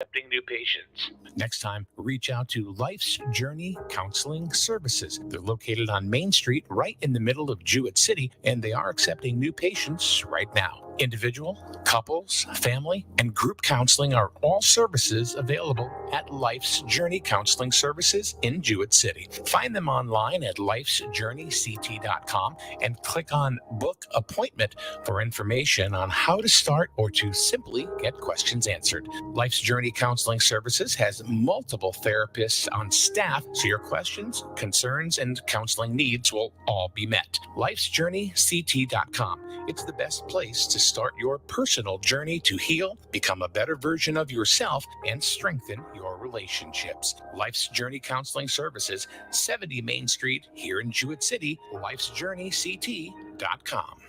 accepting new patients. Next time, reach out to Life's Journey Counseling Services. They're located on Main Street, right in the middle of Jewett City, and they are accepting new patients right now. Individual, couples, family, and group counseling are all services available at Life's Journey Counseling Services in Jewett City. Find them online at lifesjourneyct.com and click on Book Appointment for information on how to start or to simply get questions answered. Life's Journey Counseling Services has multiple therapists on staff, so your questions, concerns, and counseling needs will all be met. lifesjourneyct.com. It's the best place to start your personal journey to heal, become a better version of yourself, and strengthen your relationships. Life's Journey Counseling Services, 70 Main Street here in Jewett City, lifesjourneyct.com.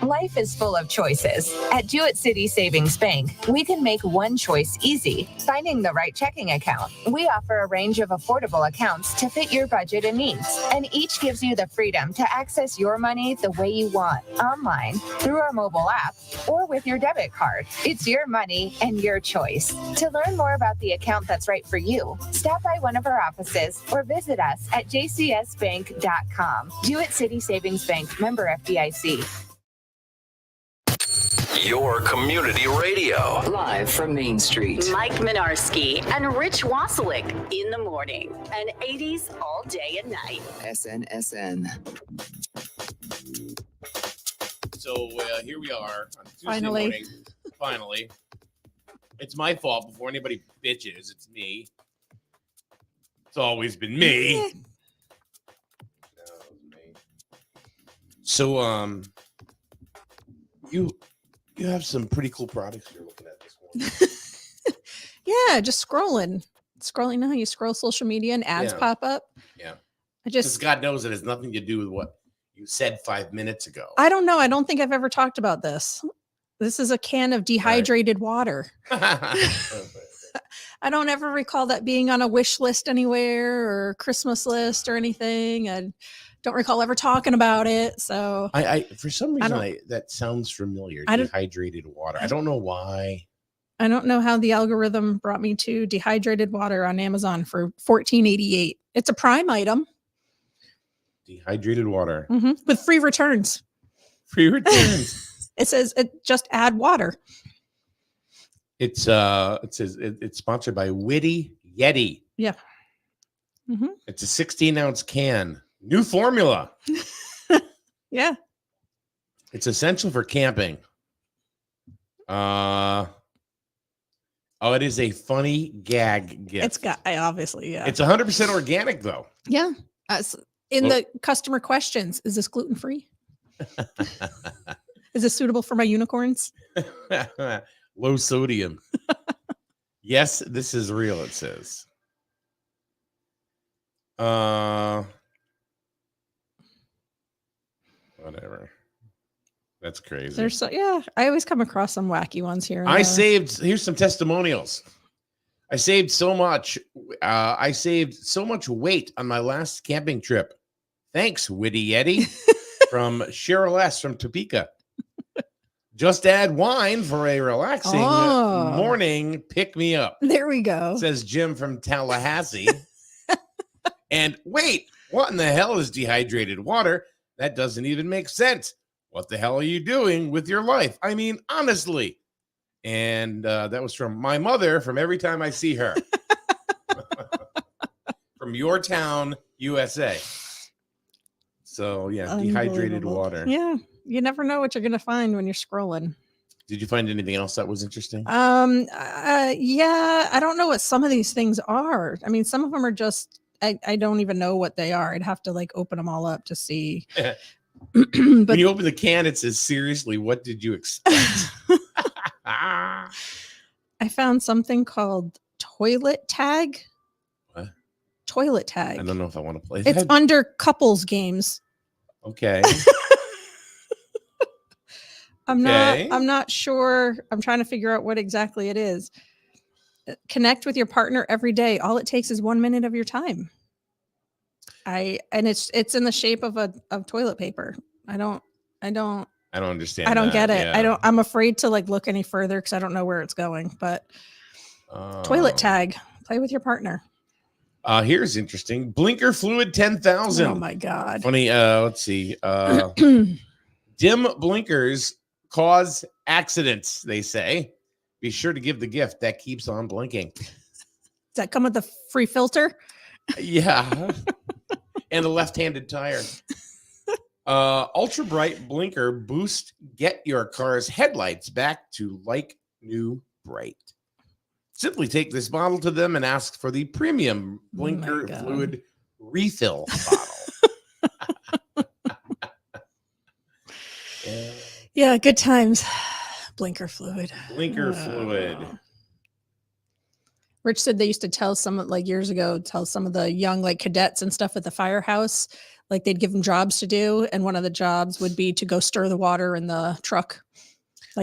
Life is full of choices. At Jewett City Savings Bank, we can make one choice easy, finding the right checking account. We offer a range of affordable accounts to fit your budget and needs, and each gives you the freedom to access your money the way you want, online, through our mobile app, or with your debit card. It's your money and your choice. To learn more about the account that's right for you, stop by one of our offices or visit us at jcsbank.com. Jewett City Savings Bank, member FDIC. Your community radio. Live from Main Street. Mike Minarski and Rich Wasilick in the morning. And 80s all day and night. SNSN. So here we are on Tuesday Finally. morning. Finally. It's my fault before anybody bitches. It's me. It's always been me. So, you have some pretty cool products you're looking at this morning. Yeah, just scrolling. You know how you scroll social media and ads Yeah. pop up? Yeah. I Because just, God knows it has nothing to do with what you said 5 minutes ago. I don't know. I don't think I've ever talked about this. This is a can of dehydrated water. I don't ever recall that being on a wish list anywhere or Christmas list or anything. I don't recall ever talking about it. So I for some reason don't- that sounds familiar. I don't- Dehydrated water. I don't know why. I don't know how the algorithm brought me to dehydrated water on Amazon for $14.88. It's a Prime item Dehydrated water. with free returns. Free returns. It says just add water. It says it's sponsored by Witty Yeti. Yeah. Mhm. It's a 16-ounce can. New formula. Yeah. It's essential for camping. It is a funny gag gift. It's got, obviously, yeah. It's 100% organic though. Yeah. In the customer questions, is this gluten free? Is this suitable for my unicorns? Low sodium. Yes, this is real, it says. Whatever. That's crazy. There's I always come across some wacky ones here. and there. Here's some testimonials. I saved so much. I saved so much weight on my last camping trip. Thanks, Witty Yeti. From Cheryl S. from Topeka. Just add wine for a relaxing morning pick me up. There we go. Says Jim from Tallahassee. And wait, what in the hell is dehydrated water? That doesn't even make sense. What the hell are you doing with your life? I mean, honestly. And that was from my mother from Every Time I See Her. From your town, USA. So, yeah, dehydrated water. Yeah. You never know what you're going to find when you're scrolling. Did you find anything else that was interesting? Yeah, I don't know what some of these things are. I mean, some of them are just, I don't even know what they are. I'd have to like open them all up to see. But when But you open the can, it says, seriously, what did you expect? I found something called Toilet Tag. What? Toilet Tag. I don't know if I want to play It's that. under couples games. Okay. I'm Okay. not sure. I'm trying to figure out what exactly it is. Connect with your partner every day. All it takes is 1 minute of your time. And it's in the shape of toilet paper. I don't understand. I don't get it. Yeah. I'm afraid to like look any further because I don't know where it's going. But Toilet tag. Play with your partner. Here's interesting. Blinker fluid 10,000. Oh my God. Funny. Let's see. Dim blinkers cause accidents, they say. Be sure to give the gift that keeps on blinking. Does that come with a free filter? Yeah. And a left-handed tire. Ultra bright blinker boost. Get your car's headlights back to like new bright. Simply take this bottle to them and ask for the premium blinker fluid refill bottle. Yeah, good times. Blinker fluid. Blinker fluid. Rich said they used to tell some years ago, tell some of the young cadets and stuff at the firehouse, they'd give them jobs to do. And one of the jobs would be to go stir the water in the truck,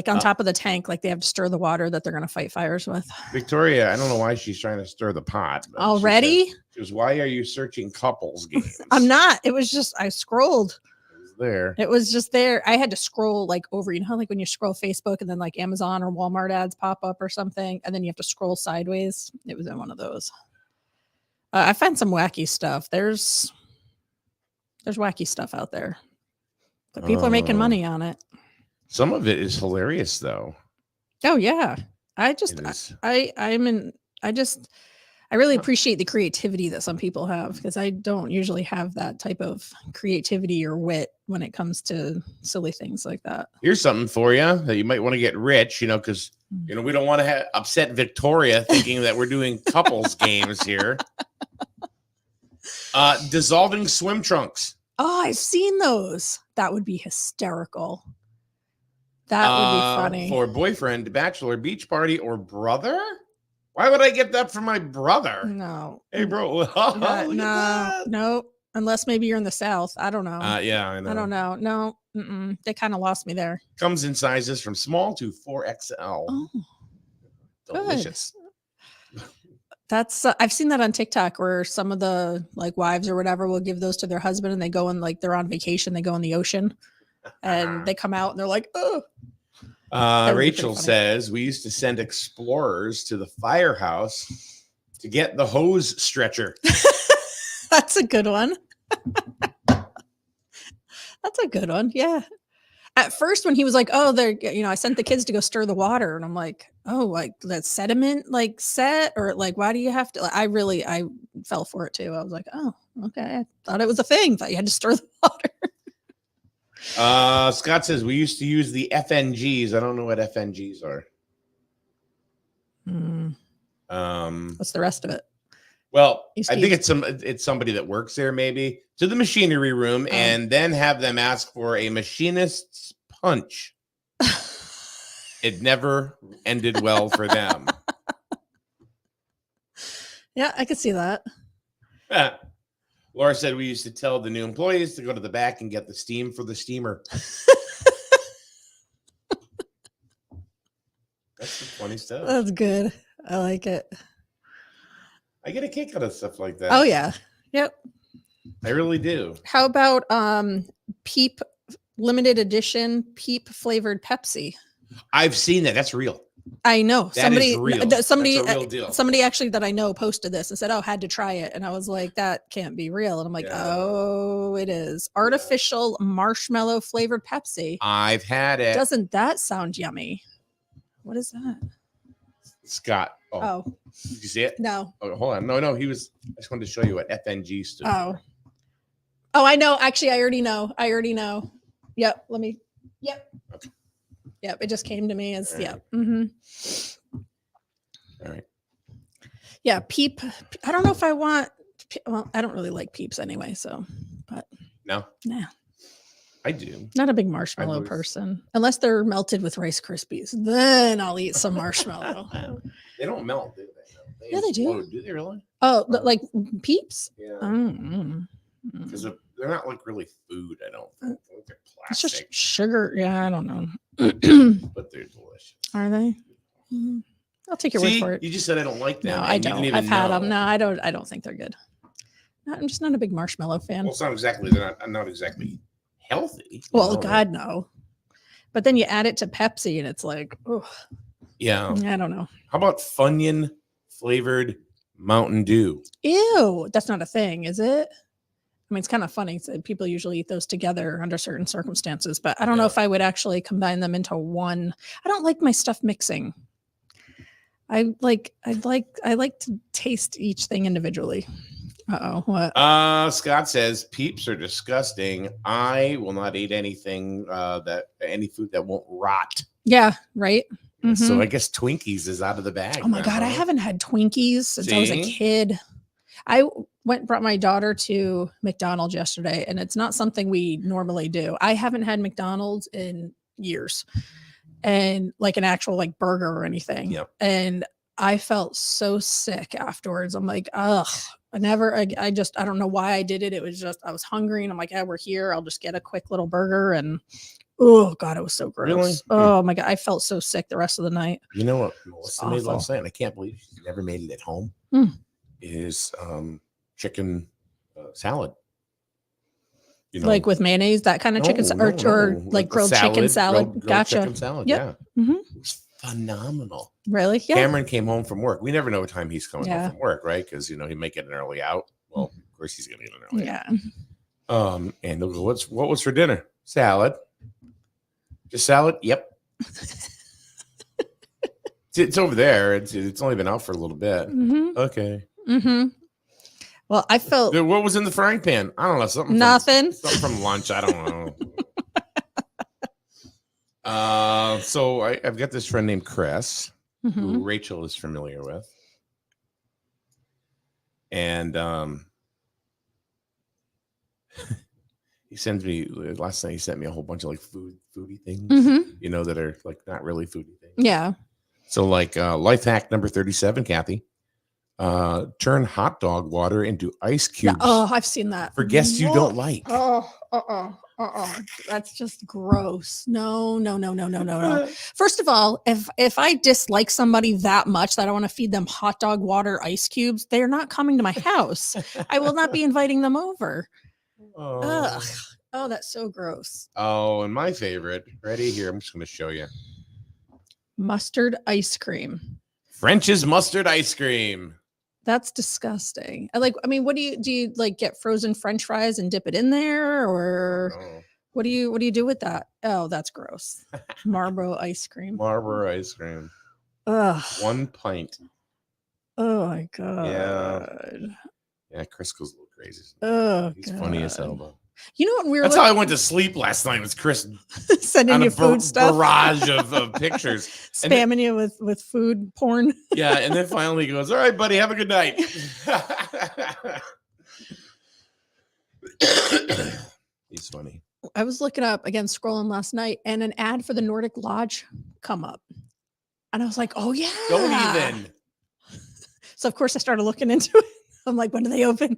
on top of the tank, they have to stir the water that they're going to fight fires with. Victoria, I don't know why she's trying to stir the pot. Already? She goes, why are you searching couples games? I'm not. It was just, I scrolled. It was there. It was just there. I had to scroll over, how when you scroll Facebook and then Amazon or Walmart ads pop up or something, and then you have to scroll sideways. It was in one of those. I found some wacky stuff. There's wacky stuff out there, but people are making money on it. Some of it is hilarious, though. Oh yeah, I really appreciate the creativity that some people have, because I don't usually have that type of creativity or wit when it comes to silly things like that. Here's something for you that you might want to get rich, because we don't want to upset Victoria thinking that we're doing couples games here. Dissolving swim trunks. Oh, I've seen those. That would be hysterical. That would be funny. For boyfriend, bachelor, beach party, or brother? Why would I get that for my brother? No. Hey, bro. No. Unless maybe you're in the South. I don't know. Yeah, I know. I don't know. No. They kind of lost me there. Comes in sizes from small to 4XL. Oh, delicious. Good. That's I've seen that on TikTok, where some of the wives or whatever will give those to their husband, and they go and they're on vacation. They go in the ocean, and they come out and they're like, oh. Rachel says we used to send explorers to the firehouse to get the hose stretcher. That's a good one. That's a good one. Yeah. At first, when he was like, "Oh, they're I sent the kids to go stir the water," and I'm like, "Oh, that sediment set, or why do you have to?" I fell for it too. I was like, "Oh, okay." I thought it was a thing. Thought you had to stir the water. Scott says we used to use the FNGs. I don't know what FNGs are. What's the rest of it? Well, I think it's somebody that works there, maybe, to the machinery room, and then have them ask for a machinist's punch. It never ended well for them. Yeah, I could see that. Laura said we used to tell the new employees to go to the back and get the steam for the steamer. That's the funny stuff. That's good. I like it. I get a kick out of stuff like that. Oh yeah. Yep. I really do. How about Peep limited edition Peep flavored Pepsi? I've seen that. That's real. I know. That is real. That's a real deal. Somebody actually that I know posted this and said, "Oh, had to try it." And I was like, "That can't be real." And I'm like, "Oh, it is. Artificial marshmallow flavored Pepsi." I've had it. Doesn't that sound yummy? What is that? Scott. Oh. Did you see it? No. Oh, hold on. No. I just wanted to show you what FNG stood for. Oh, I know. Actually, I already know. Yep. Yep. Okay. Yep. It just came to me as, All right. Mm-hmm. All right. Yeah. Peep. I don't know if I want, well, I don't really like Peeps anyway. So, but. No. Nah. I do. Not a big marshmallow person. Unless they're melted with Rice Krispies. Then I'll eat some marshmallow. They don't melt, do they? Yeah, they do. Do they really? Oh, like Peeps? Yeah. Because they're not really food, I don't think. They're it's plastic. just sugar. Yeah, I don't know. But they're delicious. Are they? I'll take your word for it. You just said I don't like them. No, I don't. I've had them. No, I don't. I don't think they're good. No, I'm just not a big marshmallow fan. Well, it's not exactly. They're not exactly healthy. Well, God, no. But then you add it to Pepsi, and it's like, oh. Yeah. I don't know. How about Funyun flavored Mountain Dew? Ew, that's not a thing, is it? I mean, it's kind of funny. People usually eat those together under certain circumstances, but I don't know Yeah. if I would actually combine them into one. I don't like my stuff mixing. I like to taste each thing individually. Uh-oh, what? Scott says peeps are disgusting. I will not eat anything any food that won't rot. Yeah, right. So Mhm. I guess Twinkies is out of the bag. Oh my now, God, I huh? haven't had Twinkies since I was a See? kid. I brought my daughter to McDonald's yesterday, and it's not something we normally do. I haven't had McDonald's in years, and like an actual like burger or anything. Yep. And I felt so sick afterwards. I'm like, ugh, I don't know why I did it. It was just, I was hungry and I'm like, yeah, we're here. I'll just get a quick little burger. And oh God, it was so gross. Really? Oh my God. I felt so sick the rest of the night. You know what Melissa made awful. last night? And I can't believe she's never made it at home. Hmm. Is chicken salad. You know, Like with mayonnaise, that kind of chicken, or like grilled chicken salad. grilled Gotcha. chicken salad. Yep. Yeah. Mhm. It was phenomenal. Really? Yeah. Cameron came home from work. We never know what time he's coming Yeah. home from work, right? Because he may get an early out. Well, of course he's gonna get an early Yeah. out. And they'll go, what was for dinner? Salad. Just salad? Yep. It's over there. It's only been out for a little bit. Mm-hmm. Okay. Mm-hmm. Well, I felt What was in the frying pan? I don't know. Something. nothing. Something from lunch. I don't know. So I've got this friend named Chris, Mhm. who Rachel is familiar with, and he sends me last night. He sent me a whole bunch of like foodie things, Mhm. that are like not really foodie things. Yeah. So like life hack number 37, Kathy. Turn hot dog water into ice Yeah. cubes Oh, I've seen that. for guests you Whoa. don't like. Oh, that's just gross. No. First of all, if I dislike somebody that much that I want to feed them hot dog water ice cubes, they're not coming to my house. I will not be inviting them over. Oh. Ugh. Oh, that's so gross. Oh, and my favorite, ready here. I'm just going to show you. Mustard ice cream. French's mustard ice cream. That's disgusting. I mean, what do you like get frozen French fries and dip it in there, or Oh, what do you do with that? Oh, that's gross. Marlboro ice cream. Marlboro ice cream. Ugh. 1 pint. Oh my God. Yeah, Chris goes a little crazy. Oh, He's funny as hell, God. though. You know what we're That's how I went to sleep last night. Was Chris sending on a you food stuff, barrage of pictures, and then- spamming you with food porn. yeah, and then finally he goes, "All right, buddy, have a good night." He's funny. I was looking up again, scrolling last night, and an ad for the Nordic Lodge come up, and I was like, "Oh yeah!" Don't even. So of course I started looking into it. I'm like, "When do they open?"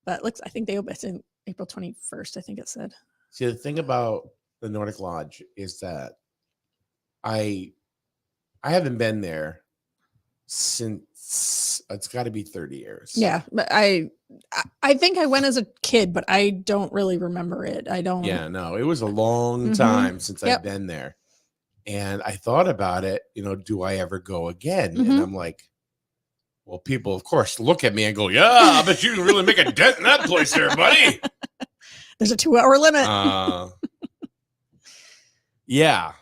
But I think they open in April 21st. I think it said. See, the thing about the Nordic Lodge is that I haven't been there since it's got to be 30 years. Yeah, but I think I went as a kid, but I don't really remember it. I don't. Yeah, no, it was a long Mhm. time since I've Yep. been there. And I thought about it, do I ever go again? And Mhm. I'm like, well, people, of course, look at me and go, yeah, I bet you can really make a dent in that place there, buddy. There's a 2-hour limit. Yeah.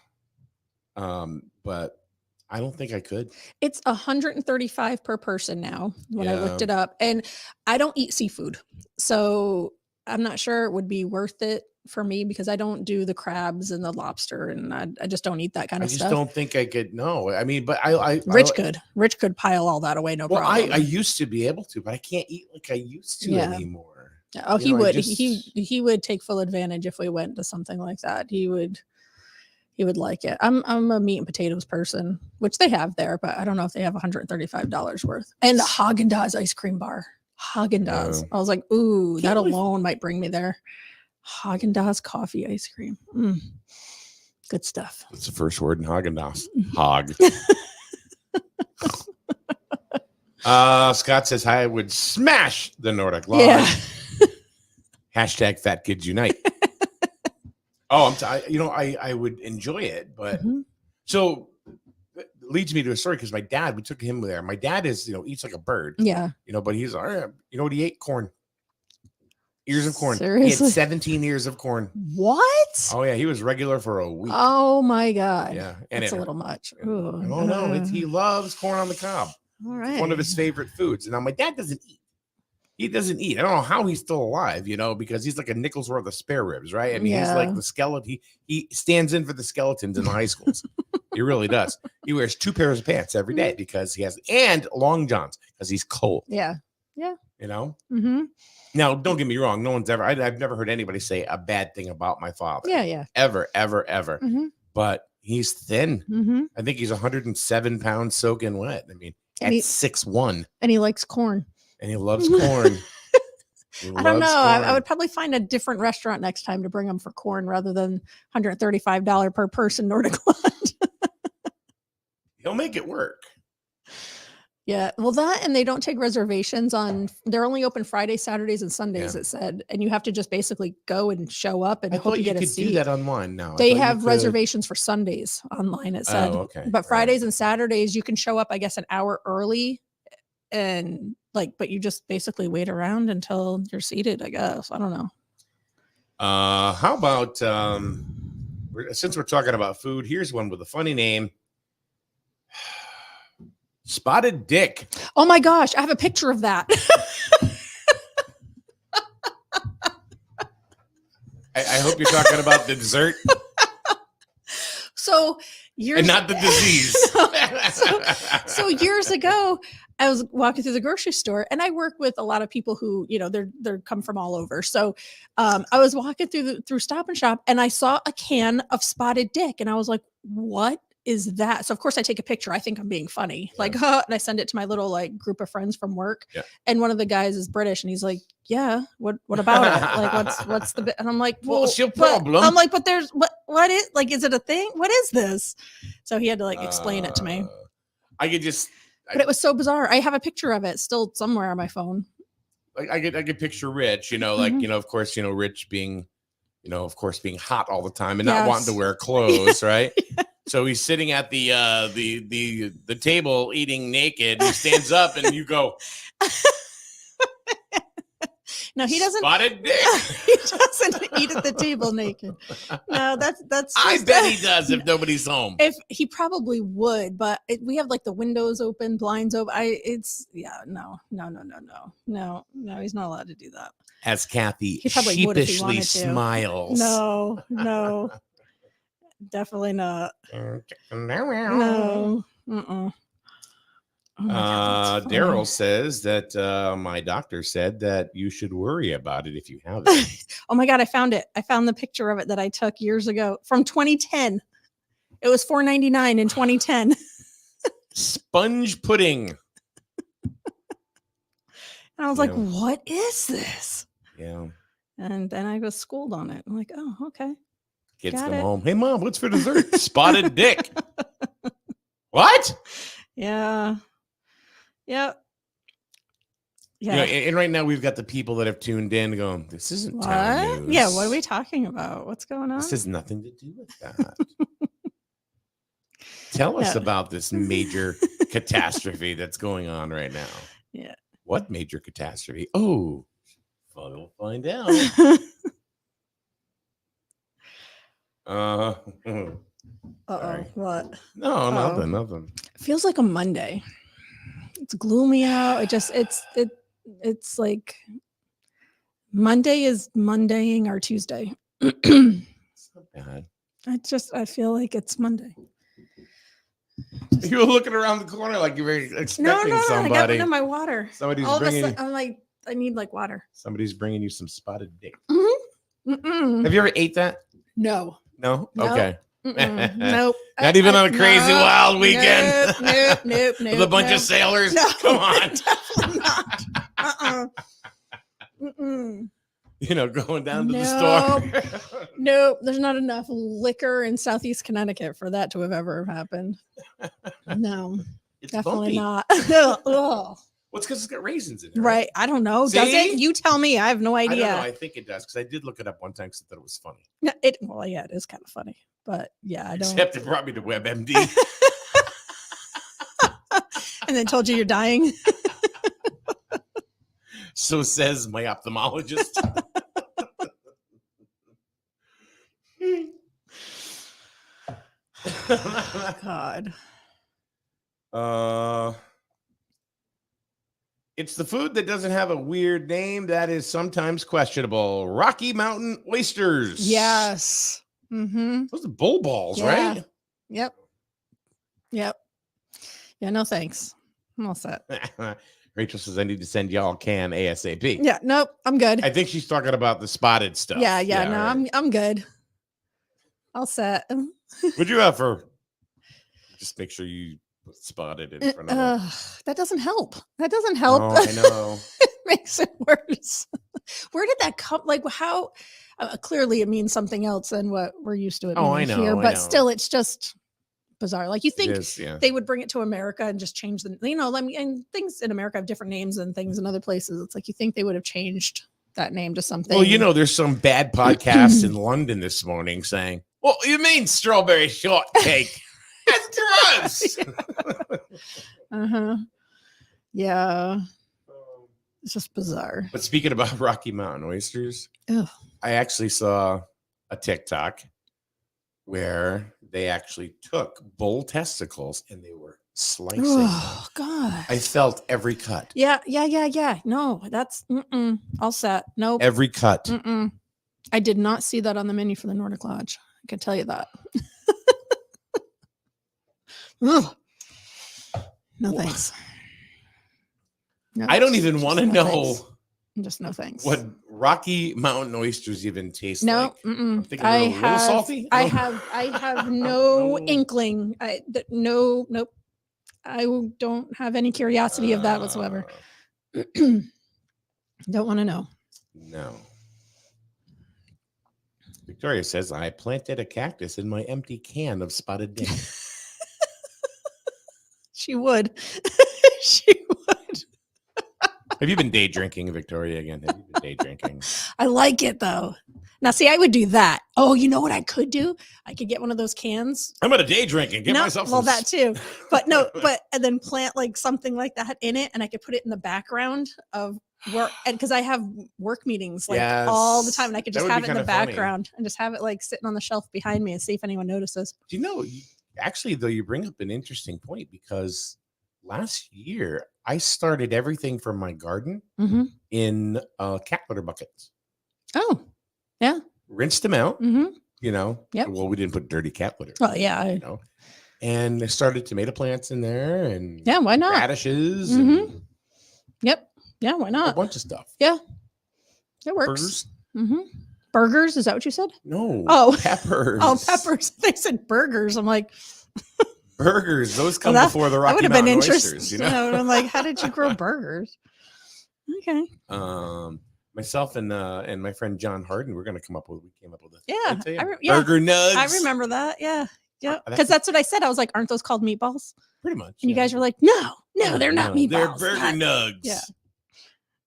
But I don't think I could. It's $135 per person now when I looked Yeah. it up, and I don't eat seafood, so I'm not sure it would be worth it for me because I don't do the crabs and the lobster, and I just don't eat that kind I of just stuff. don't think I could. No, I mean, but I Rich could pile all that away, no Well, problem. I used to be able to, but I can't eat like I used to Yeah. anymore. Oh, you he know, I would. just- He would take full advantage if we went to something like that. He would like it. I'm a meat and potatoes person, which they have there, but I don't know if they have $135 worth. And the Haagen-Dazs ice cream bar. Haagen-Dazs. Yeah. I was like, ooh, Can't that believe- alone might bring me there. Haagen-Dazs coffee ice cream. Good stuff. That's the first word in Haagen-Dazs. Hog. Scott says I would smash the Nordic Lodge. Yeah. Hashtag Fat Kids Unite. Oh, I would enjoy it, but Mhm. So that leads me to a story because my dad, we took him there. My dad is, eats like a bird, Yeah. but he's, all right, you know what he ate? Corn. Ears of corn. He Seriously? had 17 ears of corn. What? Oh, yeah. He was regular for a week. Oh my God. Yeah. And That's a little much. Ooh. Oh, no. He loves corn on the cob. All right. One of his favorite foods. And now my dad doesn't eat. He doesn't eat. I don't know how he's still alive, because he's like a nickel's worth of spare ribs, right? I mean, he's like the skeleton. He stands in for the skeletons in the high schools. He really does. He wears 2 pairs of pants every day because he has, and long johns because he's cold. Yeah. Mm-hmm. Now, don't get me wrong. No one's ever, I've never heard anybody say a bad thing about my father. Yeah. Ever, ever, ever. Mm-hmm. But he's thin. Mm-hmm. I think he's 107 pounds soaking wet. I mean, And at 6'1", And he likes corn. and he loves corn. I don't know. I would probably find a different restaurant next time to bring him for corn rather than $135 per person Nordic lunch. He'll make it work. Yeah. Well, that, and they don't take reservations they're only open Fridays, Saturdays, and Sundays, Yeah. it said. And you have to just basically go and show up and I hope thought you you get a could seat. do that online now. I They thought you have could- reservations for Sundays online, it said. Oh, okay. But Fridays and Saturdays, you can show up, I guess, an hour early and but you just basically wait around until you're seated, I guess. I don't know. How about since we're talking about food, here's one with a funny name. Spotted Dick. Oh my gosh, I have a picture of that. I hope you're talking about the dessert So years and not the disease. so years ago, I was walking through the grocery store, and I work with a lot of people who, they're come from all over. So I was walking through Stop and Shop, and I saw a can of Spotted Dick, and I was like, "What is that?" So of course I take a picture. I think I'm being funny, and I send it to my little group of friends from work. Yeah. And one of the guys is British, and he's like, "Yeah, what about it? What's the bit?" And I'm like, "Well, What's your but-" problem? I'm like, "But there's what is is it a thing? What is this?" So he had to explain it to me. I could just, But it was so bizarre. I have a picture of it still somewhere on my phone. I could picture Rich, of course, Rich being, of course, being hot all the time and not wanting to wear clothes, right? So he's sitting at the table eating naked. He stands up and you go, No, he doesn't. Spotted Dick. He doesn't eat at the table naked. No, that's. I just- bet he does if nobody's home. If he probably would, but we have the windows open, blinds open. No, he's not allowed to do that. As Kathy He probably would if he sheepishly wanted to. smiles. No, definitely not. No. Uh-uh. Oh my God, that's funny. Daryl says that my doctor said that you should worry about it if you have it. Oh my God, I found it. I found the picture of it that I took years ago from 2010. It was $4.99 in 2010. Sponge pudding. And I was like, what is this? Yeah. And then I was schooled on it. I'm like, oh, okay. Kids Got come it. home. Hey, Mom, what's for dessert? Spotted Dick. What? Yeah. Yep. Yeah. And right now we've got the people that have tuned in going, this isn't town What? news. Yeah. What are we talking about? What's going on? This has nothing to do with that. Tell us No. about this major catastrophe that's going on right now. Yeah. What major catastrophe? Oh, well, we'll find out. Uh-oh. Sorry. What? No, nothing. It feels like a Monday. It's gloomy out. It's like Monday is Mondaying our Tuesday. It's not bad. I feel like it's Monday. You were looking around the corner like you were expecting No, I got somebody. rid of my water. Somebody's All of a bringing. sudden, I'm like, I need water. Somebody's bringing you some spotted dick. Mm-mm. Have you ever ate that? No. No. No. Okay. Mm-mm. Nope. Not even on a crazy no, wild weekend. Nope. With a bunch of sailors. No, Come on. definitely not. Mm-mm. Going down to the Nope. store. Nope. There's not enough liquor in Southeast Connecticut for that to have ever happened. No, It's definitely bumpy. not. Ugh. Well, it's because it's got raisins in it. Right. I don't know. Does See? it? You tell me. I have no I don't idea. know. I think it does because I did look it up one time because I thought it was funny. Yeah, well, yeah, it is kind of funny. But yeah, I don't. Except it brought me to WebMD. And then told you you're dying. So says my ophthalmologist. God. It's the food that doesn't have a weird name that is sometimes questionable. Rocky Mountain oysters. Yes. Mm-hmm. Those are bull balls, Yeah. right? Yep. Yeah, no thanks. I'm all set. Rachel says I need to send y'all a can ASAP. Yeah, nope, I'm good. I think she's talking about the spotted stuff. Yeah, no, right. I'm good. All set. What'd you have for? Just make sure you put spotted in front of them. That doesn't help. That doesn't help. Oh, I know. It makes it worse. Where did that come? Like, how? Clearly, it means something else than what we're used to it Oh, meaning I know, here. I But know. still, it's just bizarre. Like, you think It is, yeah. they would bring it to America and just change the, I mean, and things in America have different names than things in other places. It's like you think they would have changed that name to something. Well, there's some bad podcasts in London this morning saying, "Well, you mean strawberry shortcake? That's gross." Uh-huh. Yeah. It's just bizarre. But speaking about Rocky Mountain oysters, Ugh. I actually saw a TikTok where they actually took bull testicles and they were slicing. Oh God. I felt every cut. Yeah. No, that's all set. Nope. Every cut. I did not see that on the menu for the Nordic Lodge. I can tell you that. Ugh. No thanks. No, I don't even just want to no know thanks. Just no thanks. what Rocky Mountain oysters even taste No, like. I'm thinking I they're a little have, salty. I Oh. have no No. inkling. Nope. I don't have any curiosity of that whatsoever. Don't want to know. No. Victoria says, I planted a cactus in my empty can of spotted dick. She would. She would. Have you been day drinking, Victoria, again? Have you been day drinking? I like it though. Now, see, I would do that. Oh, you know what I could do? I could get one of those cans. I'm going to day drink and get myself some. Well, that too. But no, and then plant like something like that in it, and I could put it in the background of work, and because I have work meetings like all the time, and I could That just would have be it in the kinda funny. background and just have it like sitting on the shelf behind me and see if anyone notices. Do you know, actually, though, you bring up an interesting point because last year I started everything from my garden Mm-hmm. in cat litter buckets. Oh, yeah. Rinsed them out, Mm-hmm. Yep. Well, we didn't put dirty cat litter. Well, yeah. you know. And I started tomato plants in there and Yeah, why not? radishes Mhm. and Yep. Yeah, why a not? bunch of stuff. It works. Burgers? Mm-hmm. Burgers? Is that what you said? No. Oh. Peppers. Oh, peppers. They said burgers. I'm like, Burgers. Those come that- before the that Rocky would have been Mountain interesting. oysters, you know? I'm like, how did you grow burgers? Okay. Myself and my friend John Harden, we came up with a Yeah, did I tell you? I yeah, burger nugs. I remember that. Yeah. Yeah. that's Because that's what I said. I was like, aren't those called meatballs? pretty much. And you guys were like, no, they're not meatballs. They're burger Not- nugs. Yeah.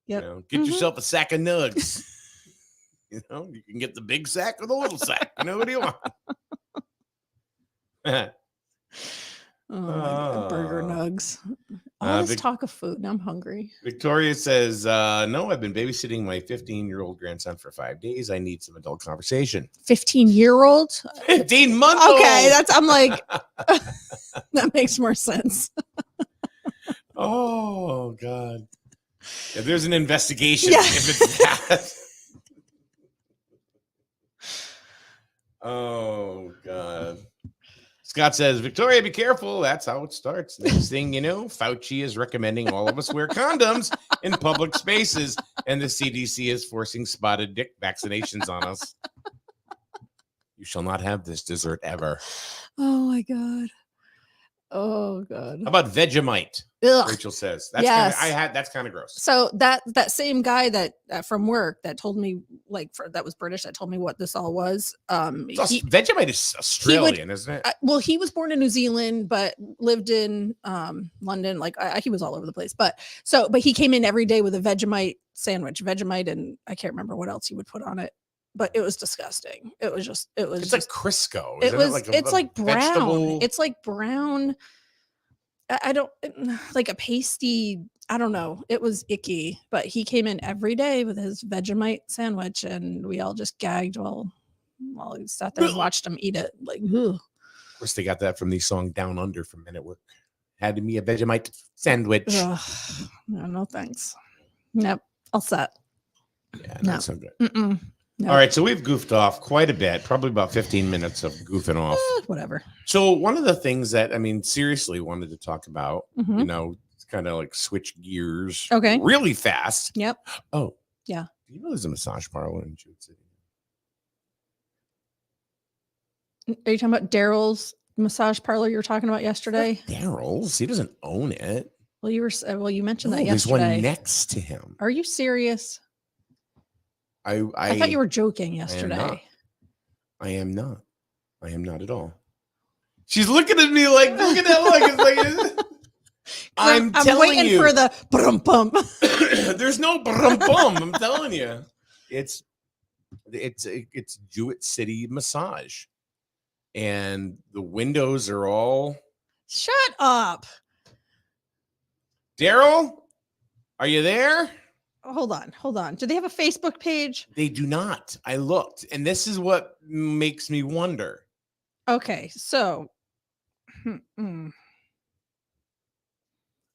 You Yep. know, get Mhm. yourself a sack of nugs. You can get the big sack or the little sack. What do you want? Oh, my God, burger Oh. nugs. All this Vic- talk of food. Now I'm hungry. Victoria says, no, I've been babysitting my 15-year-old grandson for 5 days. I need some adult conversation. 15-year-old. 15-month Okay, I'm like, that makes more sense. Oh, God. Yeah, there's an investigation Yeah. if it's that. Oh, God. Scott says, Victoria, be careful. That's how it starts. Next thing you know, Fauci is recommending all of us wear condoms in public spaces, and the CDC is forcing spotted dick vaccinations on us. You shall not have this dessert ever. Oh my God. Oh God. How about Vegemite? Ugh. Rachel says that's Yes. that's kind of gross. So that same guy that from work that told me that was British that told me what this all was. Vegemite is Australian, isn't it? Well, he was born in New Zealand, but lived in London. Like he was all over the place. But he came in every day with a Vegemite sandwich, Vegemite, and I can't remember what else he would put on it. But it was disgusting. It's It's just, like Crisco. it Isn't was. like It's like brown. vegetable? It's like brown. I don't like a pasty. I don't know. It was icky, but he came in every day with his Vegemite sandwich, and we all just gagged while he sat there and watched him eat it. Like, ugh. Of course, they got that from the song "Down Under" from Men at Work. Had me a Vegemite sandwich. Ugh. No thanks. Nope. All set. Yeah, No. not so good. Mm-mm. No. All right, so we've goofed off quite a bit, probably about 15 minutes of goofing off. Whatever. So one of the things that seriously wanted to talk about, Mhm. it's kind of like switch gears, Okay. really fast. Yep. Oh, Yeah. Do you know there's a massage parlor in Jewett City? Are you talking about Daryl's massage parlor you were talking about yesterday? Daryl's. He doesn't own it. Well, you mentioned No, that there's yesterday. one next to him. Are you serious? I thought you were joking yesterday. I am not. I am not at all. She's looking at me like, look at that look. It's like, I'm telling waiting you. for the brum bump. There's no brum bum. I'm telling you. It's Jewett City Massage. And the windows are all Shut up. Daryl, are you there? Hold on. Do they have a Facebook page? They do not. I looked, and this is what makes me wonder. Okay, so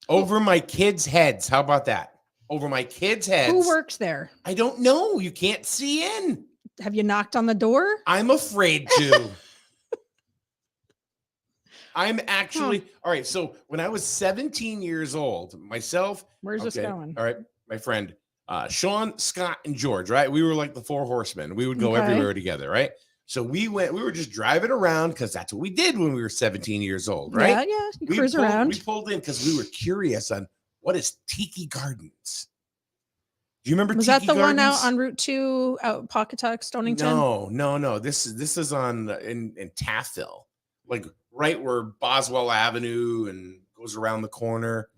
Over my kids' heads. How about that? Over my kids' heads. who works there? I don't know. You can't see in. Have you knocked on the door? I'm afraid to. I'm actually all right. So when I was 17 years old, myself, Where's this going? All right, my friend, Sean, Scott, and George, right? We were like the four horsemen. We would go Okay. everywhere together, right? So we were just driving around because that's what we did when we were 17 years old, right? Yeah. You cruise around. We pulled in because we were curious on what is Tiki Gardens. Do you remember Was Tiki that the Gardens? one out on Route 2 out Pawcatuck, Stonington? No. This is on in Taffville, like right where Boswell Avenue and goes around the corner.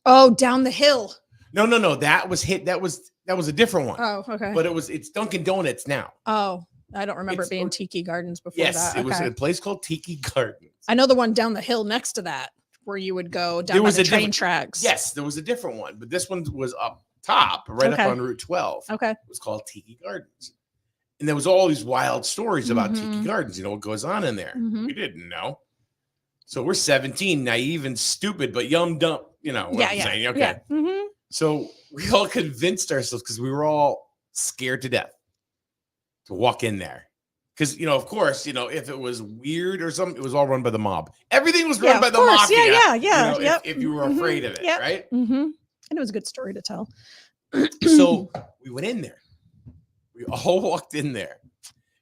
Oh, down the hill. No. That was a different one. Oh, okay. But it's Dunkin' Donuts now. Oh, I don't remember It's- it being Tiki Gardens before Yes, that. it was Okay. a place called Tiki Gardens. I know the one down the hill next to that where you would go down There by was the a train different- tracks. Yes, there was a different one, but this one was up top, right Okay. up on Route 12. Okay. It was called Tiki Gardens. And there was all these wild stories about Tiki Mhm. Gardens, what goes on in there. Mhm. We didn't know. So we're 17, naive and stupid, but yum dump, what I'm saying. Okay. Yeah. Mm-hmm. So we all convinced ourselves because we were all scared to death to walk in there. Because, of course, if it was weird or something, it was all run by the mob. Everything was run by the mafia. Yeah. Yep. If you were Mhm. afraid of it, Yep. right? Mm-hmm. And it was a good story to tell. So we went in there. We all walked in there,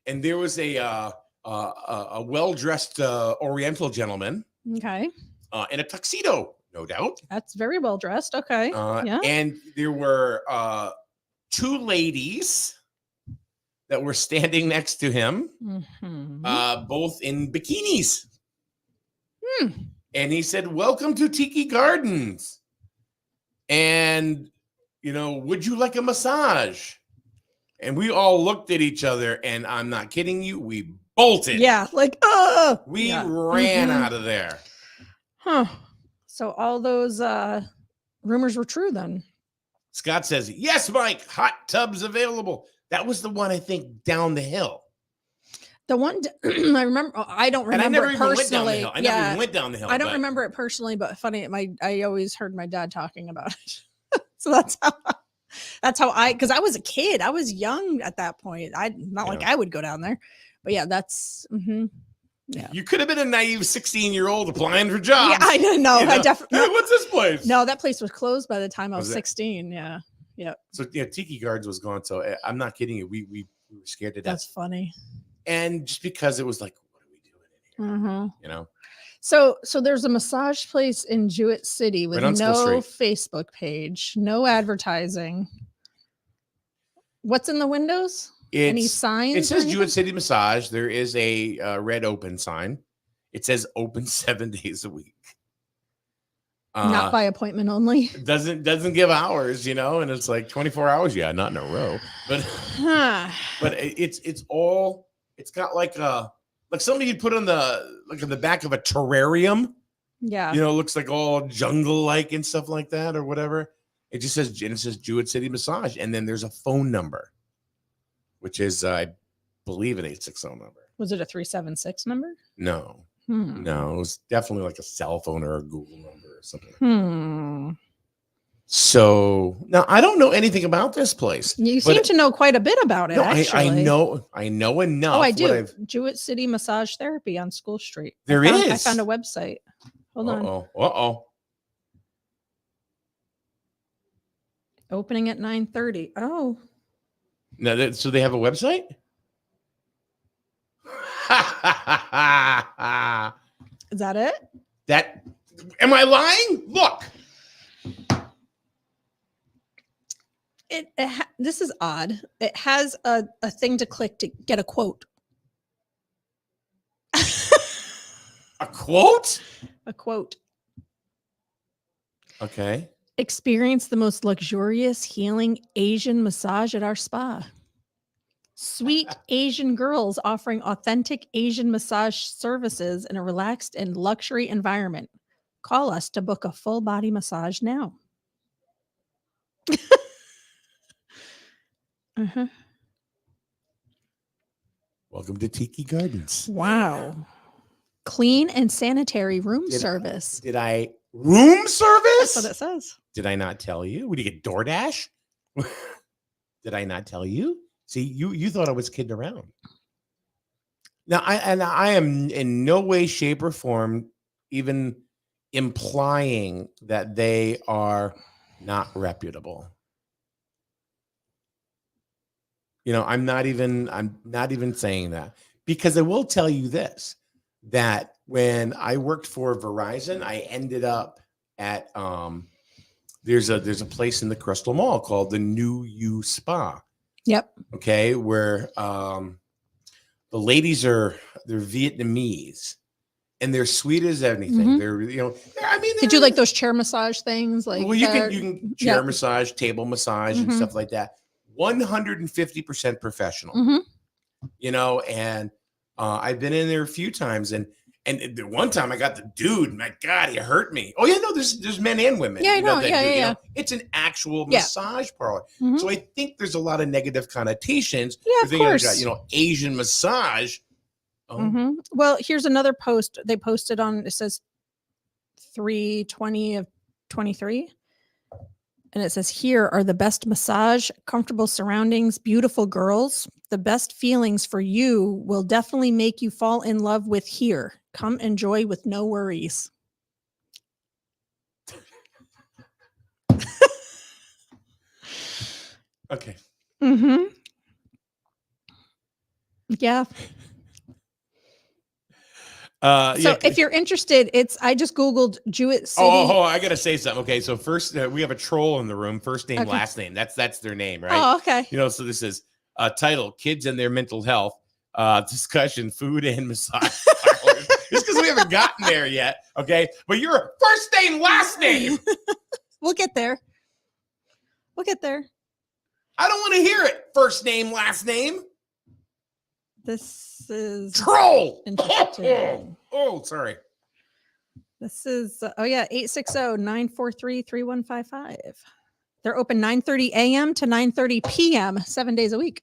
and there was a well-dressed Oriental gentleman Okay. in a tuxedo, no doubt. That's very well dressed. Okay. Yeah. And there were two ladies that were standing next to him, Mhm. both in bikinis. Hmm. And he said, "Welcome to Tiki Gardens." And, would you like a massage? And we all looked at each other, and I'm not kidding you, we bolted. Yeah. Like, We yeah. ran Mhm. out of there. Huh. So all those rumors were true then. Scott says, "Yes, Mike, hot tubs available." That was the one, I think, down the hill. The one I remember, I don't remember And I never it even went down the personally. hill. I never Yeah. even went down the hill. I don't but remember it personally, but funny. I always heard my dad talking about it. So that's how because I was a kid. I was young at that point. Not like I would go down there, but yeah, that's yeah. You could have been a naive 16-year-old applying for jobs. Yeah, I didn't know. I definitely Hey, what's this place? no. That place was closed by the time I was Was it? 16. Yeah, So Tiki Gardens was gone. So I'm not kidding you. We were scared to death. that's funny. And just because it was like, what are we doing in here? Mm-hmm. So there's a massage place in Jewett City with Right on School no Street. Facebook page, no advertising. What's in the windows? Any signs? It or says anything? Jewett City Massage. There is a red open sign. It says open 7 days a week. Not by appointment only. Doesn't give hours, and it's like 24 hours. Yeah, not in a row, but Huh. but it's got like something you'd put on the back of a terrarium. Yeah. It looks like all jungle like and stuff like that or whatever. It just says Jewett City Massage, and then there's a phone number, which is I believe an 860 number. Was it a 376 number? No, Hmm. no, it was definitely like a cell phone or a Google number or something. Hmm. So now I don't know anything about this place. You but seem to know quite a bit about it. No, actually. I know enough. Oh, I what do. Jewett City Massage Therapy on School Street. There I is. found a website. Hold on. Uh-oh. Opening at 9:30. Oh, No, so they have a website? is that it? Am I lying? Look. This is odd. It has a thing to click to get a quote. A quote? A quote. Okay. Experience the most luxurious healing Asian massage at our spa. Sweet Asian girls offering authentic Asian massage services in a relaxed and luxury environment. Call us to book a full body massage now. Uh-huh. Welcome to Tiki Gardens. Wow. Clean and sanitary room service. Room service? That's what it says. Did I not tell you? Would you get DoorDash? Did I not tell you? See, you thought I was kidding around. Now, I am in no way, shape, or form even implying that they are not reputable. I'm not even saying that, because I will tell you this, that when I worked for Verizon, I ended up at there's a place in the Crystal Mall called the New You Spa. Yep. Okay, where the ladies they're Vietnamese and they're sweet as anything. Mm-hmm. Did you like those chair massage things? Like, well, you can chair massage, table massage, and stuff like that. 150% professional. Mm-hmm. And I've been in there a few times, and the one time I got the dude, my God, he hurt me. Oh yeah, no, there's men and women. Yeah, I know. Yeah. It's an actual massage parlor. Mm-hmm. So I think there's a lot of negative connotations. Yeah, of course. Asian massage. Oh. Mm-hmm. Well, here's another post they posted on. It says 3/20 of 23. And it says, here are the best massage, comfortable surroundings, beautiful girls. The best feelings for you will definitely make you fall in love with here. Come enjoy with no worries. Okay. Mm-hmm. Yeah. If you're interested, I just Googled Jewett City. Oh, I gotta say something. Okay, so first we have a troll in the room. First name, last name. That's their name, right? Oh, okay. So this is title: Kids and Their Mental Health. Discussion: Food and Massage. Just because we haven't gotten there yet, okay? But you're first name, last name. We'll get there. I don't want to hear it. First name, last name. This is troll. Interesting. Oh, sorry. This is 860-943-3155. They're open 9:30 a.m. to 9:30 p.m. 7 days a week.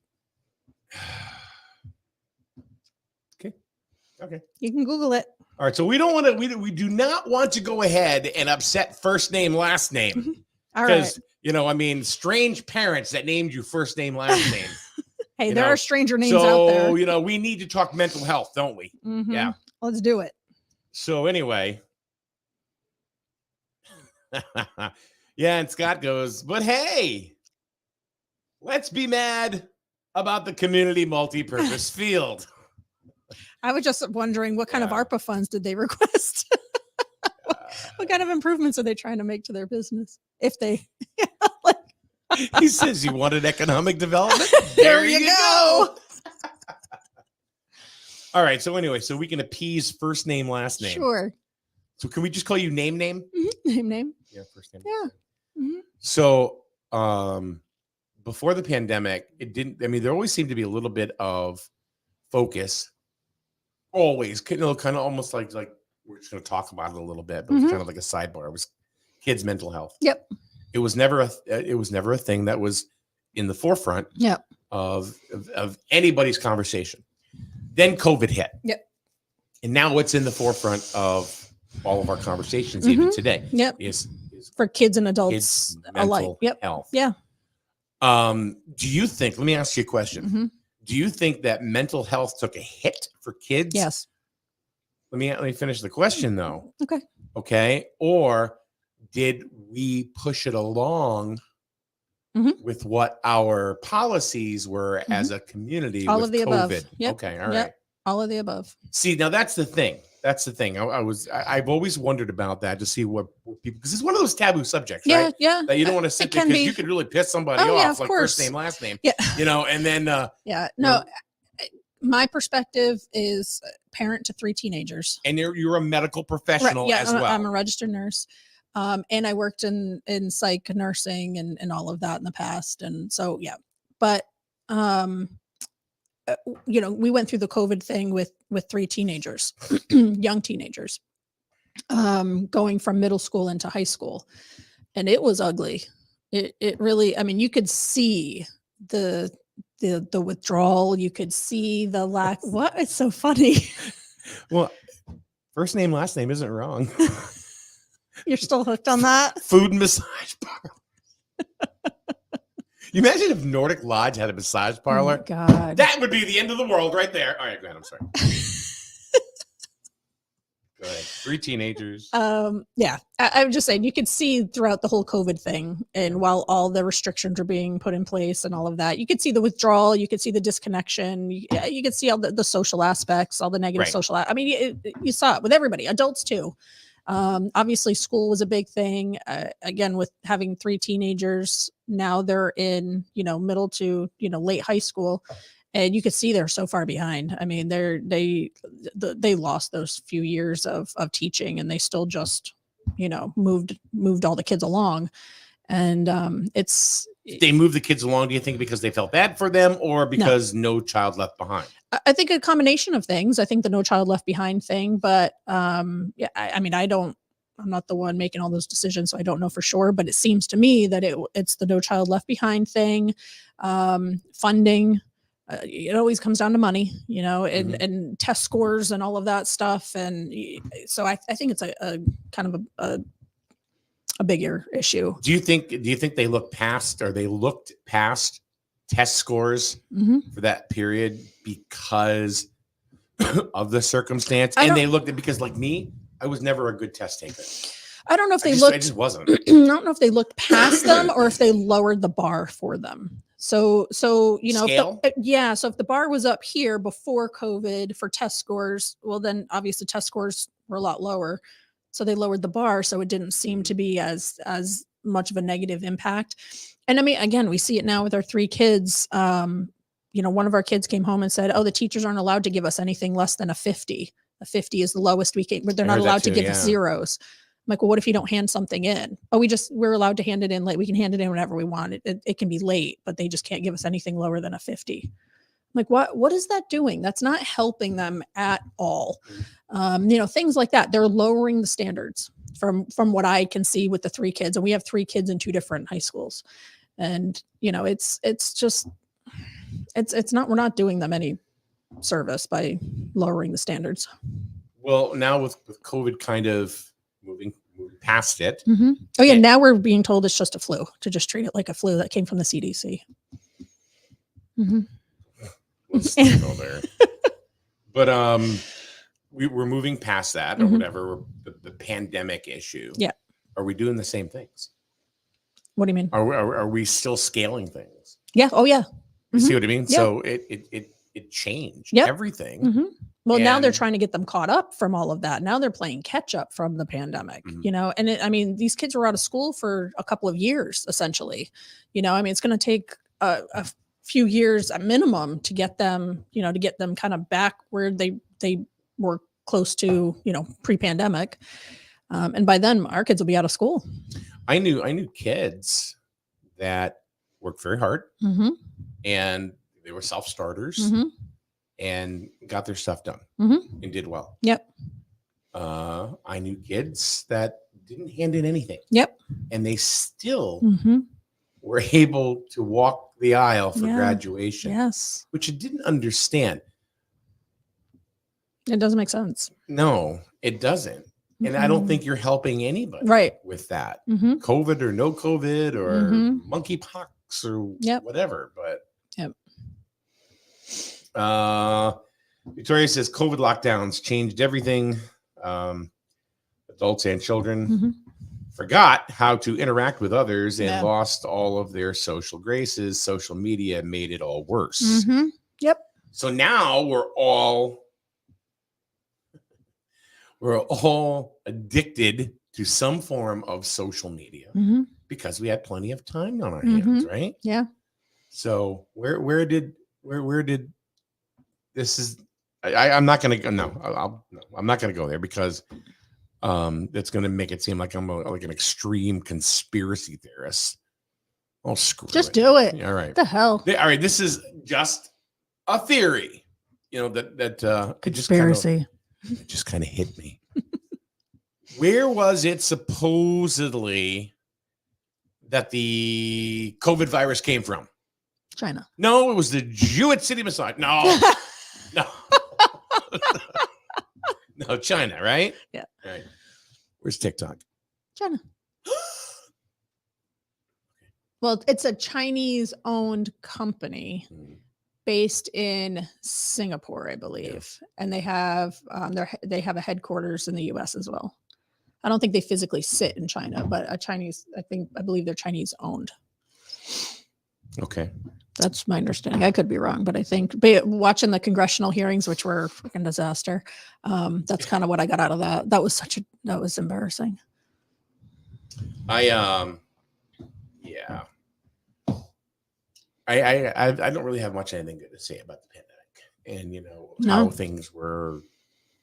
Okay. You can Google it. All right. So we don't want to. We do not want to go ahead and upset first name, last name. All right. Because strange parents that named you first name, last name. Hey, there are stranger names out there. So, we need to talk mental health, don't we? Mm-hmm. Yeah. Let's do it. So anyway. Yeah, and Scott goes, but hey, let's be mad about the community multi-purpose field. I was just wondering what kind of ARPA funds did they request? What kind of improvements are they trying to make to their business? If they, He says, "You wanted economic development? There you go." All right. So anyway, so we can appease first name, last name. Sure. So can we just call you name? Name. Yeah, first name. Yeah. Mhm. So before the pandemic, it didn't. I mean, there always seemed to be a little bit of focus. Always, kind of almost like we're just going to talk about it a little bit, but it's Mhm. kind of like a sidebar. It was kids' mental health. Yep. It was never a thing that was in the forefront Yep. of anybody's conversation. Then COVID hit. Yep. And now what's in the forefront of all of our conversations even today Yep. is For kids and adults kids' alike. mental Yep. health. Yeah. Do you think, let me ask you a question. Mhm. Do you think that mental health took a hit for kids? Yes. Let me finish the question though. Okay. Okay. Or did we push it along Mhm. with what our policies were as a community All with of the above. COVID? Yep. Okay. All Yep. right. All of the above. See, now that's the thing. That's the thing. I've always wondered about that to see what people, because it's one of those taboo subjects, Yeah. right? Yeah. That you don't want to sit there can because be. you could really piss somebody Oh, yeah, off, of like course. first name, last name, Yeah. and then Yeah. you No. know, My perspective is parent to 3 teenagers. and you're a medical professional Yeah, as I'm, well. I'm a registered nurse. And I worked in psych nursing and all of that in the past. And so, yeah, but, we went through the COVID thing with 3 teenagers, young teenagers, going from middle school into high school. And it was ugly. It really, I mean, you could see the withdrawal. You could see the lack. What? It's so funny. Well, first name, last name isn't wrong. You're still hooked on that? Food and massage parlor. You imagine if Nordic Lodge had a massage Oh my parlor? God. That would be the end of the world right there. All right, go ahead. I'm sorry. Go ahead. 3 teenagers. Yeah, I'm just saying you could see throughout the whole COVID thing, and while all the restrictions were being put in place and all of that, you could see the withdrawal, you could see the disconnection, you could see all the social aspects, all the negative Right. social. I mean, you saw it with everybody, adults too. Obviously, school was a big thing. Again, with having 3 teenagers, now they're in middle to late high school. And you could see they're so far behind. I mean, they lost those few years of teaching, and they still just, moved all the kids along. And They moved the kids along, do you think, because they felt bad for them or because no child left behind? I think a combination of things. I think the No Child Left Behind thing, but yeah, I mean, I'm not the one making all those decisions, so I don't know for sure. But it seems to me that it's the No Child Left Behind thing, funding. It always comes down to money, and test scores and all of that stuff. And so I think it's a kind of a bigger issue. Do you think they looked past test scores for that period because of the circumstance? And they looked at, because like me, I was never a good test taker. I don't know if they I looked. just wasn't. I don't know if they looked past them or if they lowered the bar for them. So Scale? So if the bar was up here before COVID for test scores, well, then obviously test scores were a lot lower. So they lowered the bar, so it didn't seem to be as much of a negative impact. And I mean, again, we see it now with our 3 kids. One of our kids came home and said, "Oh, the teachers aren't allowed to give us anything less than a 50. A 50 is the lowest we can. They're I not heard that allowed to too, give yeah. us zeros." I'm like, "Well, what if you don't hand something in?" "Oh, we're allowed to hand it in late. We can hand it in whenever we want. It can be late, but they just can't give us anything lower than a 50. I'm like, what is that doing? That's not helping them at all. Things like that. They're lowering the standards from what I can see with the 3 kids. And we have 3 kids in 2 different high schools. And, it's not, we're not doing them any service by lowering the standards. Well, now with COVID kind of moving past it, Mm-hmm. Oh yeah. Now we're being told it's just a flu, to just treat it like a flu that came from the CDC. Mm-hmm. let's still go there. But we're moving past that or whatever, the pandemic issue. Yeah. Are we doing the same things? What do you mean? Are we still scaling things? Yeah. Oh yeah. You see what I mean? Yeah. So it changed Yep. everything. Mm-hmm. Well, now they're And- trying to get them caught up from all of that. Now they're playing catch up from the pandemic, Mhm. you know, and I mean, these kids were out of school for a couple of years, essentially, you know, I mean, it's going to take a few years at minimum to get them, you know, to get them kind of back where they were close to, you know, pre-pandemic. And by then our kids will be out of school. I knew kids that worked very hard Mm-hmm. and they were self-starters Mm-hmm. and got their stuff done Mhm. and did well. Yep. I knew kids that didn't hand in anything Yep. and they still Mm-hmm. were able to walk the aisle for Yeah. graduation, Yes. which I didn't understand. It doesn't make sense. No, it doesn't. And I don't Mhm. think you're helping anybody Right. with that. Mm-hmm. COVID or no COVID or Mhm. monkeypox or Yep. whatever. But Yep. Victoria says COVID lockdowns changed everything. Adults and children Mhm. forgot how to interact with others and Yeah. lost all of their social graces. Social media made it all worse. Mm-hmm. Yep. So now we're all addicted to some form of social media Mm-hmm. because we had plenty of time on our hands, right? Yeah. So where did this is I'm not gonna go I'm not gonna go there because that's gonna make it seem like I'm like an extreme conspiracy theorist. Oh, screw Just it. do it. Yeah, all right. What the hell? All right, this is just a theory, you know, that it just kind of hit me. Where was it supposedly that the COVID virus came from? China. No, it was the Jewett City massage. No, no, no, China, right? Yeah. Right. Where's TikTok? China. Well, it's a Chinese owned company based in Singapore, I believe, and they have they have a headquarters in the U.S. as well. I don't think they physically sit in China, but I believe they're Chinese owned. Okay. That's my understanding. I could be wrong, but I think watching the congressional hearings, which were a freaking disaster, that's kind of what I got out of that. That was embarrassing. Yeah. I don't really have much anything good to say about the pandemic and you know how No. things were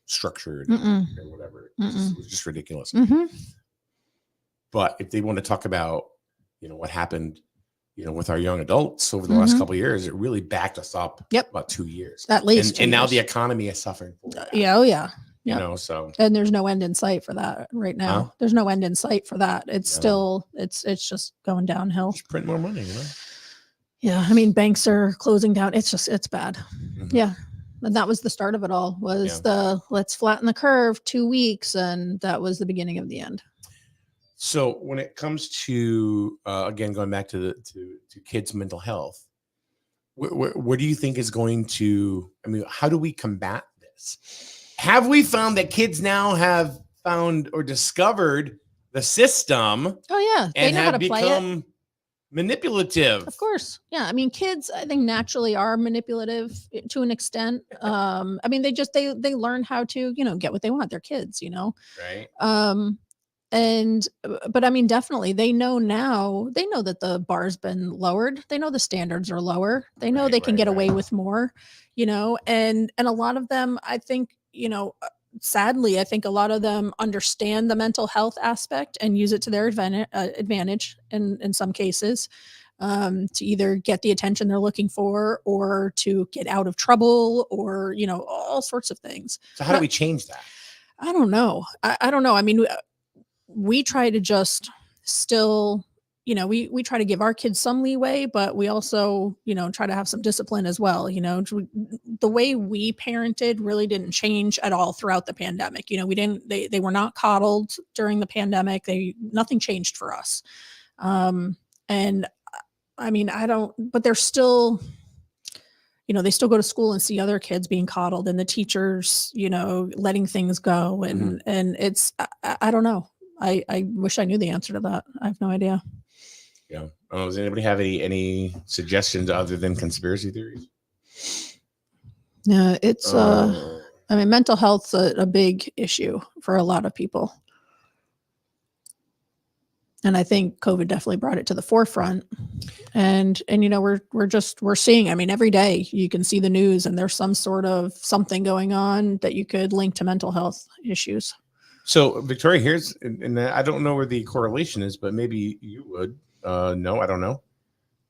structured Mm-mm. or whatever. Mm-mm. It was just ridiculous. Mm-hmm. But if they want to talk about, you know, what happened, you know, with our young adults over the last Mhm. couple of years, it really backed us up Yep. about 2 years. At least. And now 2 the years. economy is suffering for that. Yeah. Oh yeah. You Yep. know, so And there's no end in sight for that right now. Huh? There's no end in sight for that. It's No. still it's just going downhill. just print more money, you know. Yeah. I mean, banks are closing down. It's bad. Mhm. Yeah. And that was the start of it all was let's flatten the curve 2 weeks. And that was the beginning of the end. So when it comes to again going back to to kids' mental health, what do you think is going to? I mean, how do we combat this? Have we found that kids now have found or discovered the system Oh yeah. They and know how have to play it. become manipulative? Of course. Yeah. I mean, kids, I think naturally are manipulative to an extent. I mean, they learn how to, you know, get what they want. They're kids, you know? Right. But I mean, definitely they know that the bar's been lowered. They know the standards are lower. They know Right, they can right, get away right. with more, you know, and a lot of them, I think, you know, sadly, I think a lot of them understand the mental health aspect and use it to their advantage in some cases, to either get the attention they're looking for or to get out of trouble or, you know, all sorts of things. So how do we change that? I don't know. I don't know. I mean, we try to just still, you know, we try to give our kids some leeway, but we also, you know, try to have some discipline as well. You know, the way we parented really didn't change at all throughout the pandemic. You know, they were not coddled during the pandemic. Nothing changed for us. And I mean, but they're still, you know, they still go to school and see other kids being coddled and the teachers, you know, letting things go. And it's, I don't know. I wish I knew the answer to that. I have no idea. Yeah. Does anybody have any suggestions other than conspiracy theories? Yeah, it's I mean, mental health's a big issue for a lot of people. And I think COVID definitely brought it to the forefront. And we're seeing, I mean, every day you can see the news and there's some sort of something going on that you could link to mental health issues. So Victoria, here's, and I don't know where the correlation is, but maybe you would. No, I don't know.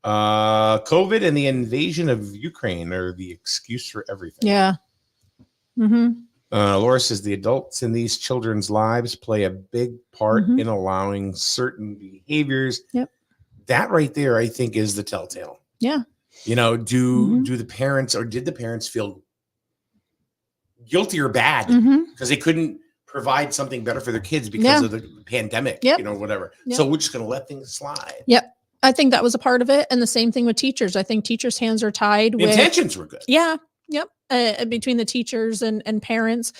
COVID and the invasion of Ukraine are the excuse for everything. Yeah. Mm-hmm. Laura says the adults in these children's lives play a big part Mhm. in allowing certain behaviors. Yep. That right there, I think, is the telltale. Yeah. Do the parents, or did the parents feel guilty or bad Mm-hmm. because they couldn't provide something better for their kids because Yeah. of the pandemic, Yep. whatever. Yep. So we're just going to let things slide. Yep. I think that was a part of it. And the same thing with teachers. I think teachers' hands are tied The with intentions were good. Yeah. Yep. Between the teachers and parents,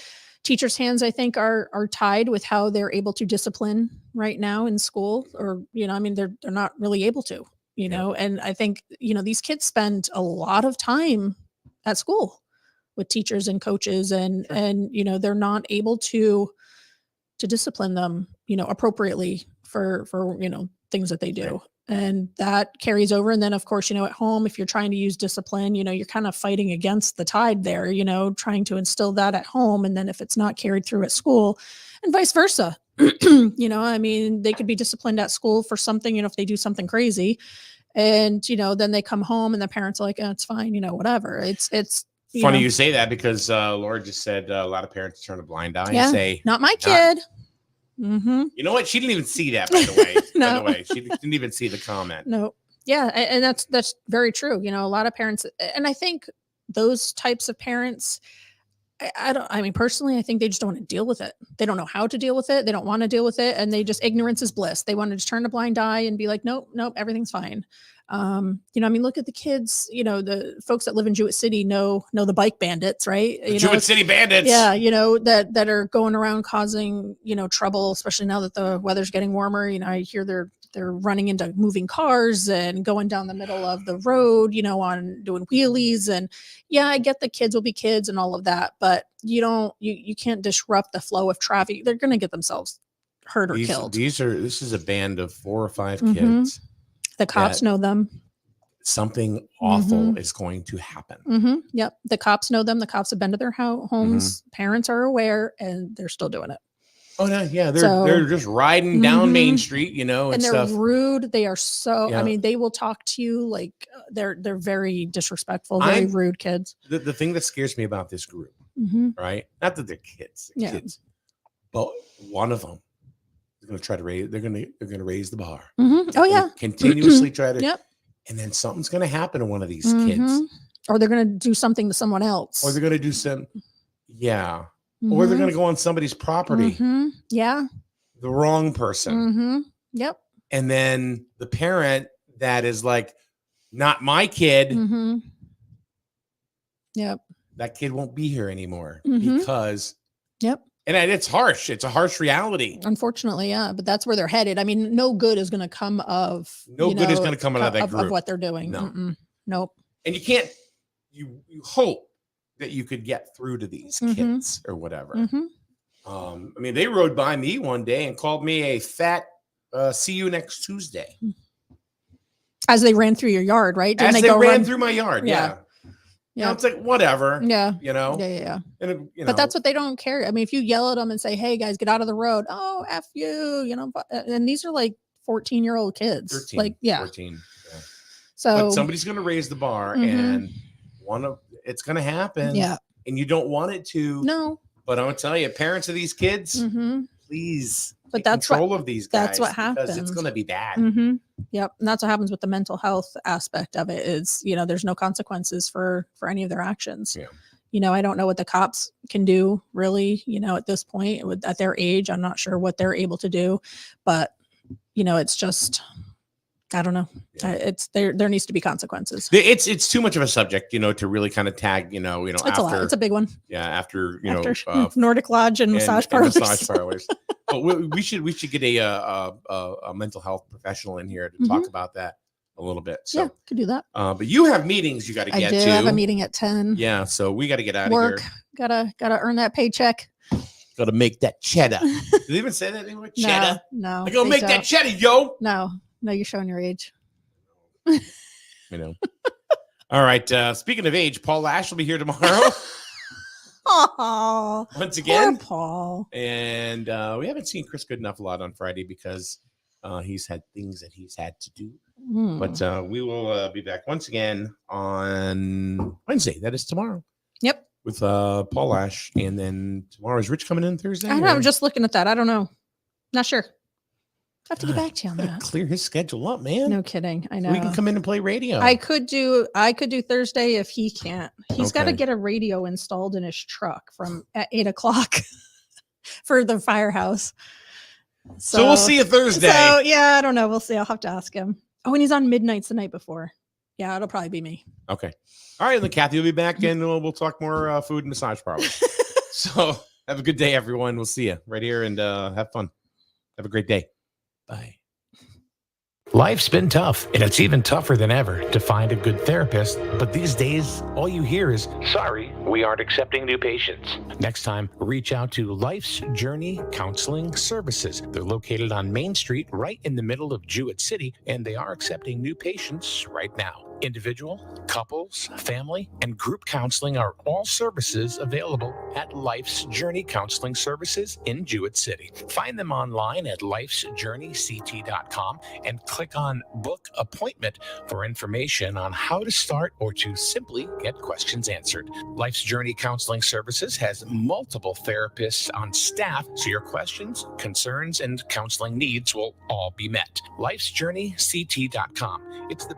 teachers' hands, I think, are tied with how they're able to discipline right now in school, or I mean, they're not really able to, And I think these kids spend a lot of time at school with teachers and coaches, and they're not able to discipline them, appropriately for things that they do. Right. And that carries over. And then, of course, at home, if you're trying to use discipline, you're kind of fighting against the tide there, trying to instill that at home. And then if it's not carried through at school, and vice versa, I mean, they could be disciplined at school for something, if they do something crazy, and, then they come home and the parents are like, oh, it's fine, whatever. It's Funny you say that, because Laura just said a lot of parents turn a blind eye Yeah. and say, not my kid. Mm-hmm. you know what? She didn't even see that, by the way. No. By the way, she didn't even see the comment. No. Yeah. And that's very true. A lot of parents, and I think those types of parents, I mean, personally, I think they just don't want to deal with it. They don't know how to deal with it. They don't want to deal with it. And they just, ignorance is bliss. They want to just turn a blind eye and be like, nope, everything's fine. I mean, look at the kids, the folks that live in Jewett City know the bike bandits, right? Jewett City Bandits. Yeah, that are going around causing, trouble, especially now that the weather's getting warmer. I hear they're running into moving cars and going down the middle of the road, on doing wheelies. And yeah, I get the kids will be kids and all of that, but you can't disrupt the flow of traffic. They're going to get themselves hurt or killed. This is a band of 4 or 5 Mhm. kids. The cops know them. Something awful is going to happen. Mm-hmm. Yep. The cops know them. The cops have been to their homes. Parents are aware, and they're still doing it. Oh no, yeah, they're just riding down Main Street, and they're stuff. rude. They are so. Yeah. I mean, they will talk to you like they're very disrespectful, very rude kids. The thing that scares me about this group, Mm-hmm. right? Not that they're kids, but one of them is going to try to raise. They're going to raise the bar. Mm-hmm. Oh yeah. Continuously try to. Yep. And then something's going to happen to one of these Mhm. kids, Or they're going to do something to someone else. or they're going to do some, or they're going to go on somebody's property, Mhm. Yeah. the wrong person, Mm-hmm. Yep. and then the parent that is like, not my kid. Mm-hmm. Yep. That kid won't be here anymore Mhm. because. Yep. And it's harsh. It's a harsh reality. Unfortunately, yeah, but that's where they're headed. I mean, no good is going to come of No good is gonna come out of that of group. what they're doing. No. Mm-mm. Nope. And you can't. You hope that you could get through to these Mhm. kids or whatever. Mm-hmm. I mean, they rode by me one day and called me a fat. See you next Tuesday. As they ran through your yard, right? As Didn't they go ran run through my yard. Yeah. Yeah. It's like whatever. Yeah. And But that's what they don't care. I mean, if you yell at them and say, "Hey guys, get out of the road," oh f you, and these are like 14-year-old kids. 13, like, yeah. 14. Yeah. So But somebody's going to raise the bar, Mhm. and it's going to happen. yeah, And you don't want it to. no. But I'm going to tell you, parents of these kids, Mm-hmm. please But take that's what- control of these guys. that's what because It's happens. going to be bad. Mm-hmm. Yep. And that's what happens with the mental health aspect of it is, there's no consequences for any of their actions. Yeah. I don't know what the cops can do really, at this point at their age. I'm not sure what they're able to do, but it's just, I don't know. Yeah. It's there needs to be consequences. It's too much of a subject, to really kind of tag, It's after, a lot. It's a big one. after, After Nordic Lodge and massage parlors. massage parlors. But we should get a mental health professional in here to talk about that. a little bit. So, Yeah, could do that. but you have meetings you got to I get do to. have a meeting at 10. Yeah, so we got to get out Work. of Gotta earn that paycheck. here. Got to make that cheddar. Do they even say that anymore? Cheddar. No. I gotta make that cheddar, yo. No, you're showing your age. You know. All right. Speaking of age, Paul Lash will be here tomorrow Oh, once poor again. Paul. And we haven't seen Chris Goodenough a lot on Friday because he's had things that he's had to do. Hmm. But we will be back once again on Wednesday. That is tomorrow Yep. with Paul Lash. And then tomorrow is Rich coming in Thursday? I don't know. or- I'm just looking at that. I don't know. Not sure. I have to get back to you on Gotta that. clear his schedule up, man. No kidding. I So know. we can come in and play radio. I could do Thursday if he can't. He's got to Okay. get a radio installed in his truck from at 8:00 for the firehouse. so we'll see you Thursday. So yeah, I don't know. We'll see. I'll have to ask him. Oh, and he's on midnights the night before. Yeah, it'll probably be me. Okay. All right. And then Kathy will be back and we'll talk more food and massage parlors. So have a good day, everyone. We'll see you right here and have fun. Have a great day. Bye. Life's been tough, and it's even tougher than ever to find a good therapist. But these days, all you hear is, "Sorry, we aren't accepting new patients." Next time, reach out to Life's Journey Counseling Services. They're located on Main Street, right in the middle of Jewett City, and they are accepting new patients right now. Individual, couples, family, and group counseling are all services available at Life's Journey Counseling Services in Jewett City. Find them online at lifesjourneyct.com and click on Book Appointment for information on how to start or to simply get questions answered. Life's Journey Counseling Services has multiple therapists on staff, so your questions, concerns, and counseling needs will all be met. lifesjourneyct.com. It's the